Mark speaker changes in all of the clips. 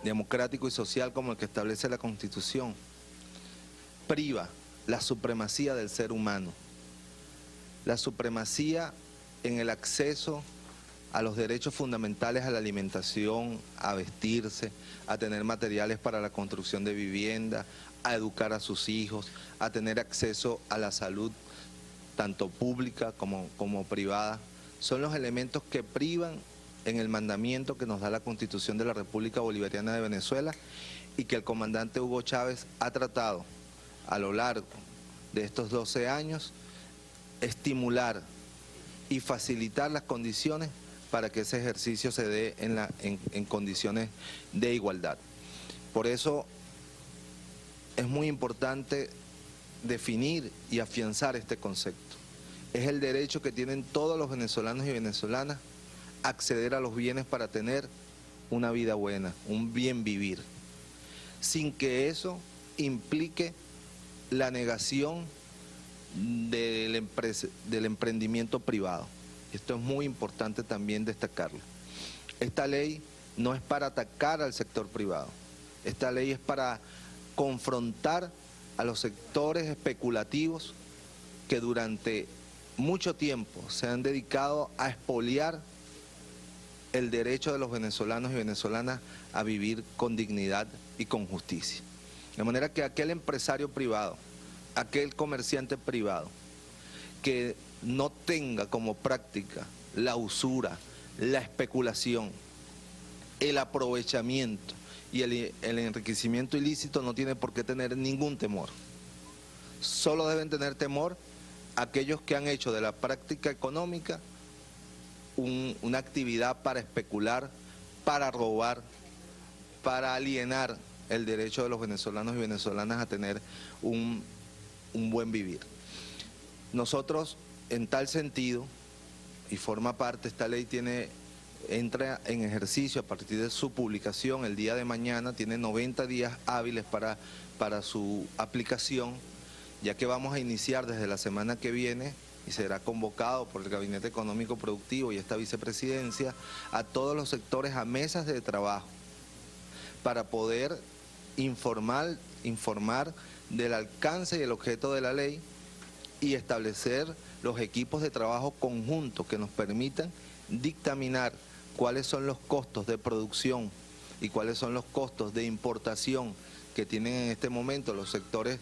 Speaker 1: democrático y social como el que establece la Constitución, priva la supremacía del ser humano, la supremacía en el acceso a los derechos fundamentales a la alimentación, a vestirse, a tener materiales para la construcción de vivienda, a educar a sus hijos, a tener acceso a la salud, tanto pública como privada. Son los elementos que privan en el mandamiento que nos da la Constitución de la República Bolivariana de Venezuela y que el comandante Hugo Chávez ha tratado a lo largo de estos 12 años estimular y facilitar las condiciones para que ese ejercicio se dé en condiciones de igualdad. Por eso es muy importante definir y afianzar este concepto. Es el derecho que tienen todos los venezolanos y venezolanas a acceder a los bienes para tener una vida buena, un bien vivir, sin que eso implique la negación del emprendimiento privado. Esto es muy importante también destacarlo. Esta ley no es para atacar al sector privado. Esta ley es para confrontar a los sectores especulativos que durante mucho tiempo se han dedicado a expoliar el derecho de los venezolanos y venezolanas a vivir con dignidad y con justicia. De manera que aquel empresario privado, aquel comerciante privado que no tenga como práctica la usura, la especulación, el aprovechamiento y el enriquecimiento ilícito, no tiene por qué tener ningún temor. Solo deben tener temor aquellos que han hecho de la práctica económica una actividad para especular, para robar, para alienar el derecho de los venezolanos y venezolanas a tener un buen vivir. Nosotros, en tal sentido, y forma parte, esta ley entra en ejercicio a partir de su publicación el día de mañana, tiene 90 días hábiles para su aplicación, ya que vamos a iniciar desde la semana que viene y será convocado por el Gabinete Económico Productivo y esta vicepresidencia a todos los sectores a mesas de trabajo para poder informar del alcance y el objeto de la ley y establecer los equipos de trabajo conjuntos que nos permitan dictaminar cuáles son los costos de producción y cuáles son los costos de importación que tienen en este momento los sectores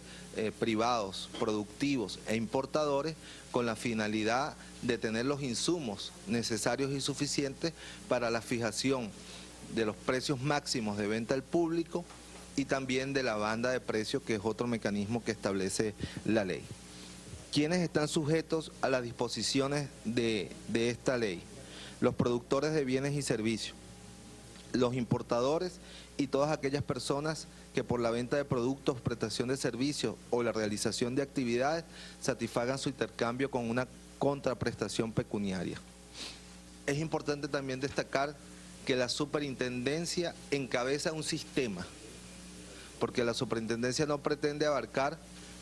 Speaker 1: privados, productivos e importadores, con la finalidad de tener los insumos necesarios y suficientes para la fijación de los precios máximos de venta al público y también de la banda de precios, que es otro mecanismo que establece la ley. ¿Quiénes están sujetos a las disposiciones de esta ley? Los productores de bienes y servicios, los importadores y todas aquellas personas que por la venta de productos, prestación de servicios o la realización de actividades satisfagan su intercambio con una contraprestación pecuniaria. Es importante también destacar que la superintendencia encabeza un sistema, porque la superintendencia no pretende abarcar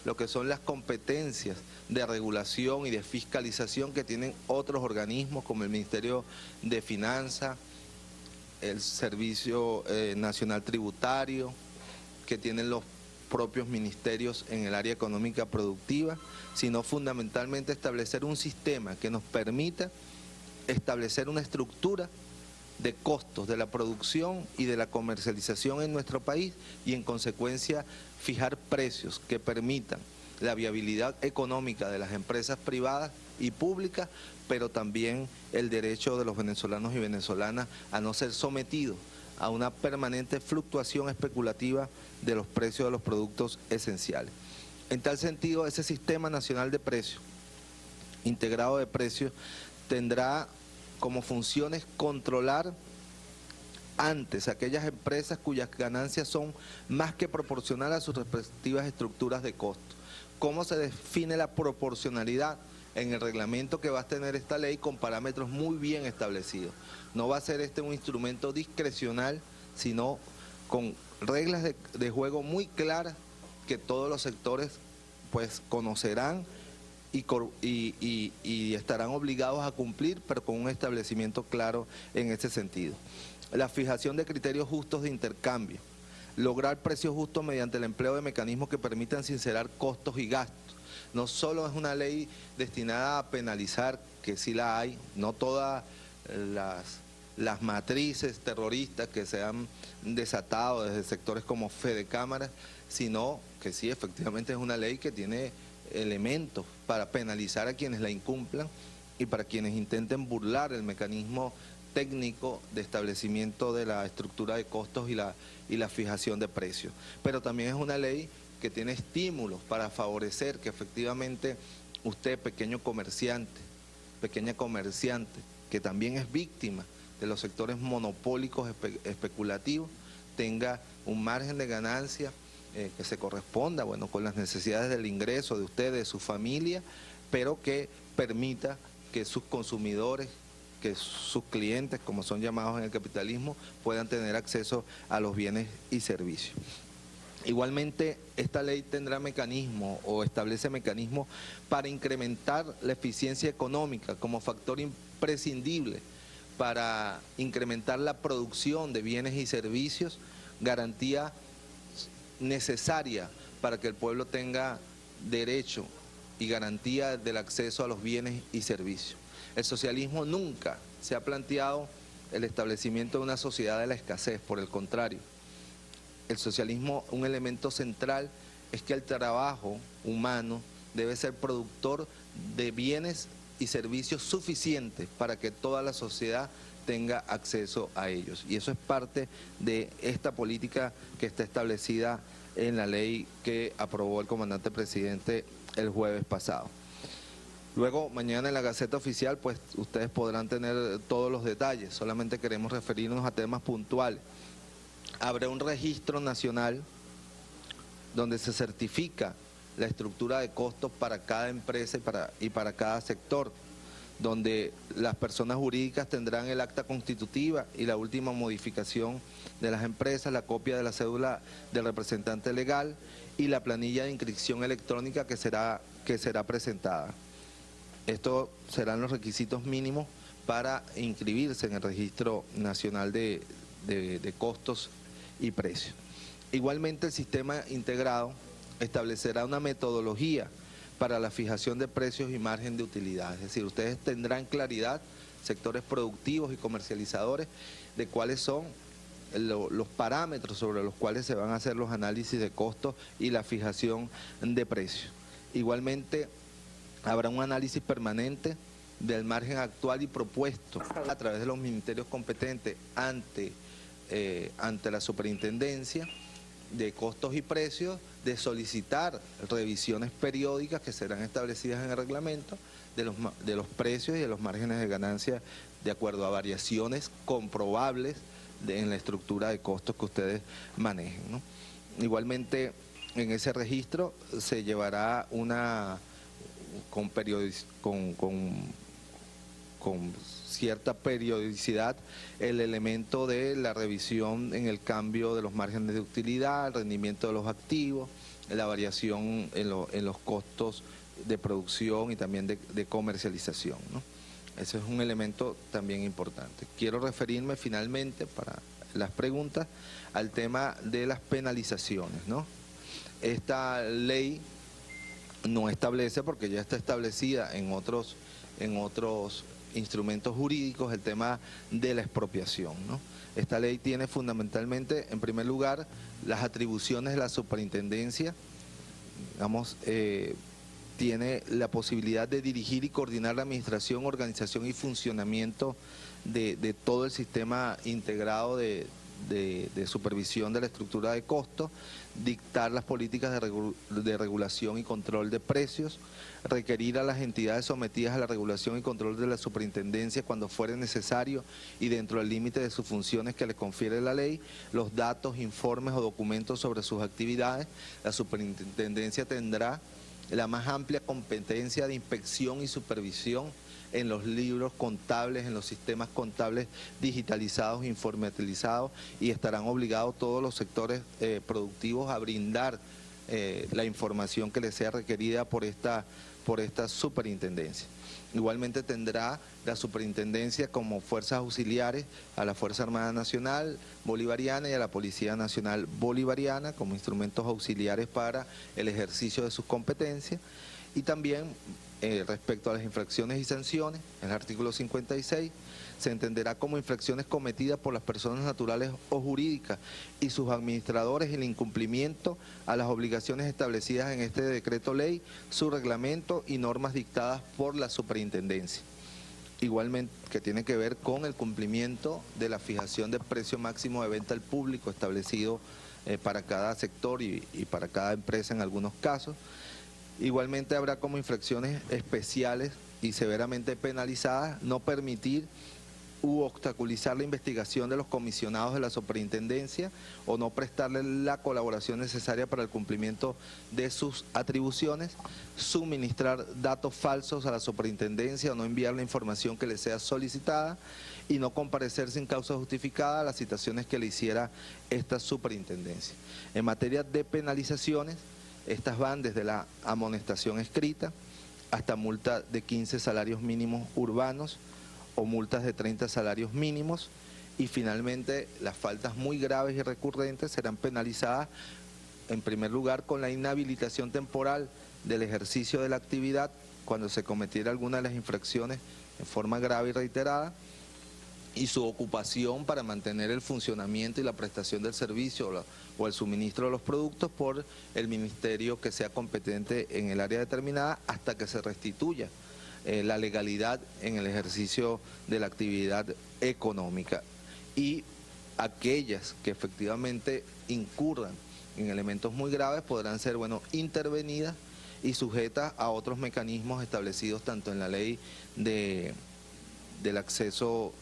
Speaker 1: lo que son las competencias de regulación y de fiscalización que tienen otros organismos como el Ministerio de Finanzas, el Servicio Nacional Tributario, que tienen los propios ministerios en el área económica productiva, sino fundamentalmente establecer un sistema que nos permita establecer una estructura de costos de la producción y de la comercialización en nuestro país y en consecuencia fijar precios que permitan la viabilidad económica de las empresas privadas y públicas, pero también el derecho de los venezolanos y venezolanas a no ser sometidos a una permanente fluctuación especulativa de los precios de los productos esenciales. En tal sentido, ese sistema nacional de precios, integrado de precios, tendrá como funciones controlar antes aquellas empresas cuyas ganancias son más que proporcionales a sus respectivas estructuras de costo. ¿Cómo se define la proporcionalidad? En el reglamento que va a tener esta ley con parámetros muy bien establecidos. No va a ser un instrumento discrecional, sino con reglas de juego muy claras que todos los sectores pues conocerán y estarán obligados a cumplir, pero con un establecimiento claro en ese sentido. La fijación de criterios justos de intercambio. Lograr precios justos mediante el empleo de mecanismos que permitan sincerar costos y gastos. No solo es una ley destinada a penalizar, que sí la hay, no todas las matrices terroristas que se han desatado desde sectores como Fedecámaras, sino que sí, efectivamente es una ley que tiene elementos para penalizar a quienes la incumplan y para quienes intenten burlar el mecanismo técnico de establecimiento de la estructura de costos y la fijación de precios. Pero también es una ley que tiene estímulos para favorecer que efectivamente usted, pequeña comerciante, que también es víctima de los sectores monopólicos especulativos, tenga un margen de ganancia que se corresponda, bueno, con las necesidades del ingreso de usted, de su familia, pero que permita que sus consumidores, que sus clientes, como son llamados en el capitalismo, puedan tener acceso a los bienes y servicios. Igualmente, esta ley tendrá mecanismos o establece mecanismos para incrementar la eficiencia económica como factor imprescindible para incrementar la producción de bienes y servicios, garantía necesaria para que el pueblo tenga derecho y garantía del acceso a los bienes y servicios. El socialismo nunca se ha planteado el establecimiento de una sociedad de la escasez, por el contrario. El socialismo, un elemento central es que el trabajo humano debe ser productor de bienes y servicios suficientes para que toda la sociedad tenga acceso a ellos. Y eso es parte de esta política que está establecida en la ley que aprobó el comandante presidente el jueves pasado. Luego, mañana en la Gaceta Oficial, pues ustedes podrán tener todos los detalles, solamente queremos referirnos a temas puntuales. Habrá un registro nacional donde se certifica la estructura de costos para cada empresa y para cada sector, donde las personas jurídicas tendrán el acta constitutiva y la última modificación de las empresas, la copia de la cédula del representante legal y la planilla de inscripción electrónica que será presentada. Estos serán los requisitos mínimos para inscribirse en el Registro Nacional de Costos y Precios. Igualmente, el sistema integrado establecerá una metodología para la fijación de precios y margen de utilidad. Es decir, ustedes tendrán claridad, sectores productivos y comercializadores, de cuáles son los parámetros sobre los cuales se van a hacer los análisis de costos y la fijación de precios. Igualmente, habrá un análisis permanente del margen actual y propuesto a través de los ministerios competentes ante la superintendencia de costos y precios, de solicitar revisiones periódicas que serán establecidas en el reglamento de los precios y de los márgenes de ganancia de acuerdo a variaciones comprobables en la estructura de costos que ustedes manejen, ¿no? Igualmente, en ese registro se llevará con cierta periodicidad el elemento de la revisión en el cambio de los márgenes de utilidad, el rendimiento de los activos, la variación en los costos de producción y también de comercialización, ¿no? Ese es un elemento también importante. Quiero referirme finalmente, para las preguntas, al tema de las penalizaciones, ¿no? Esta ley no establece, porque ya está establecida en otros instrumentos jurídicos, el tema de la expropiación, ¿no? Esta ley tiene fundamentalmente, en primer lugar, las atribuciones de la superintendencia, digamos, tiene la posibilidad de dirigir y coordinar la administración, organización y funcionamiento de todo el sistema integrado de supervisión de la estructura de costos, dictar las políticas de regulación y control de precios, requerir a las entidades sometidas a la regulación y control de la superintendencia cuando fuere necesario y dentro del límite de sus funciones que le confiere la ley, los datos, informes o documentos sobre sus actividades. La superintendencia tendrá la más amplia competencia de inspección y supervisión en los libros contables, en los sistemas contables digitalizados, informatizados, y estarán obligados todos los sectores productivos a brindar la información que les sea requerida por esta por esta superintendencia. Igualmente tendrá la superintendencia como fuerzas auxiliares a la Fuerza Armada Nacional Bolivariana y a la Policía Nacional Bolivariana como instrumentos auxiliares para el ejercicio de sus competencias. Y también respecto a las infracciones y sanciones, el artículo 56 se entenderá como infracciones cometidas por las personas naturales o jurídicas y sus administradores el incumplimiento a las obligaciones establecidas en este decreto ley, su reglamento y normas dictadas por la superintendencia. Igualmente que tiene que ver con el cumplimiento de la fijación del precio máximo de venta al público establecido para cada sector y para cada empresa en algunos casos. Igualmente habrá como infracciones especiales y severamente penalizadas no permitir u obstaculizar la investigación de los comisionados de la superintendencia o no prestarle la colaboración necesaria para el cumplimiento de sus atribuciones, suministrar datos falsos a la superintendencia o no enviar la información que le sea solicitada y no comparecer sin causa justificada a las citaciones que le hiciera esta superintendencia. En materia de penalizaciones, estas van desde la amonestación escrita hasta multa de 15 salarios mínimos urbanos o multas de 30 salarios mínimos, y finalmente las faltas muy graves y recurrentes serán penalizadas en primer lugar con la inhabilitación temporal del ejercicio de la actividad cuando se cometiera alguna de las infracciones en forma grave y reiterada, y su ocupación para mantener el funcionamiento y la prestación del servicio o el suministro de los productos por el ministerio que sea competente en el área determinada hasta que se restituya la legalidad en el ejercicio de la actividad económica. Y aquellas que efectivamente incurran en elementos muy graves podrán ser, intervenidas y sujetas a otros mecanismos establecidos tanto en la ley del acceso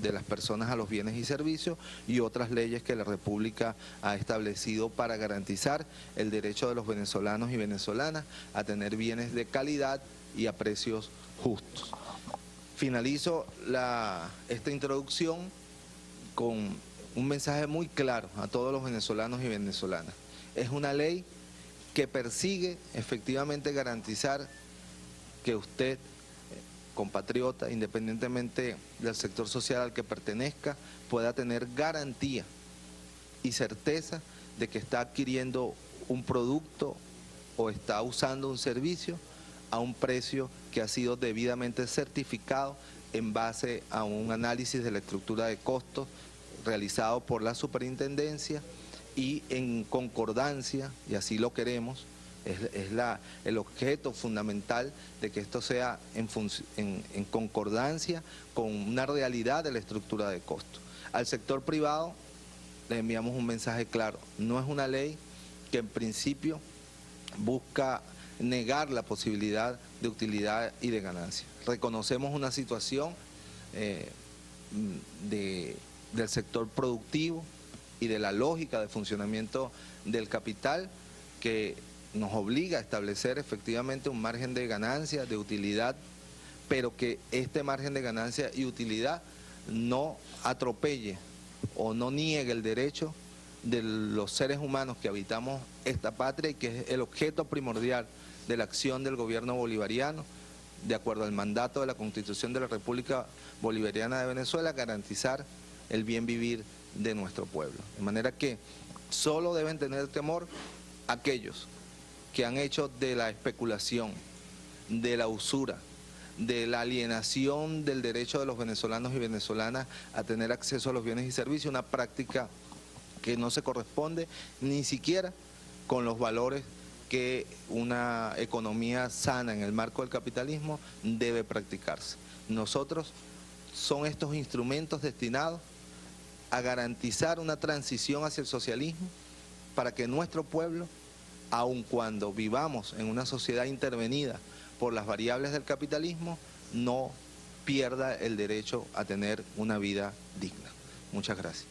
Speaker 1: de las personas a los bienes y servicios y otras leyes que la República ha establecido para garantizar el derecho de los venezolanos y venezolanas a tener bienes de calidad y a precios justos. Finalizo esta introducción con un mensaje muy claro a todos los venezolanos y venezolanas. Es una ley que persigue efectivamente garantizar que usted, compatriota, independientemente del sector social al que pertenezca, pueda tener garantía y certeza de que está adquiriendo un producto o está usando un servicio a un precio que ha sido debidamente certificado en base a un análisis de la estructura de costos realizado por la superintendencia y en concordancia, y así lo queremos, es el objeto fundamental de que esto sea en concordancia con una realidad de la estructura de costos. Al sector privado le enviamos un mensaje claro, no es una ley que en principio busca negar la posibilidad de utilidad y de ganancia. Reconocemos una situación del sector productivo y de la lógica de funcionamiento del capital que nos obliga a establecer efectivamente un margen de ganancia, de utilidad, pero que este margen de ganancia y utilidad no atropelle o no niegue el derecho de los seres humanos que habitamos esta patria y que es el objeto primordial de la acción del gobierno bolivariano, de acuerdo al mandato de la Constitución de la República Bolivariana de Venezuela, garantizar el bien vivir de nuestro pueblo. De manera que solo deben tener temor aquellos que han hecho de la especulación, de la usura, de la alienación del derecho de los venezolanos y venezolanas a tener acceso a los bienes y servicios una práctica que no se corresponde ni siquiera con los valores que una economía sana en el marco del capitalismo debe practicarse. Nosotros son estos instrumentos destinados a garantizar una transición hacia el socialismo para que nuestro pueblo, aun cuando vivamos en una sociedad intervenida por las variables del capitalismo, no pierda el derecho a tener una vida digna. Muchas gracias.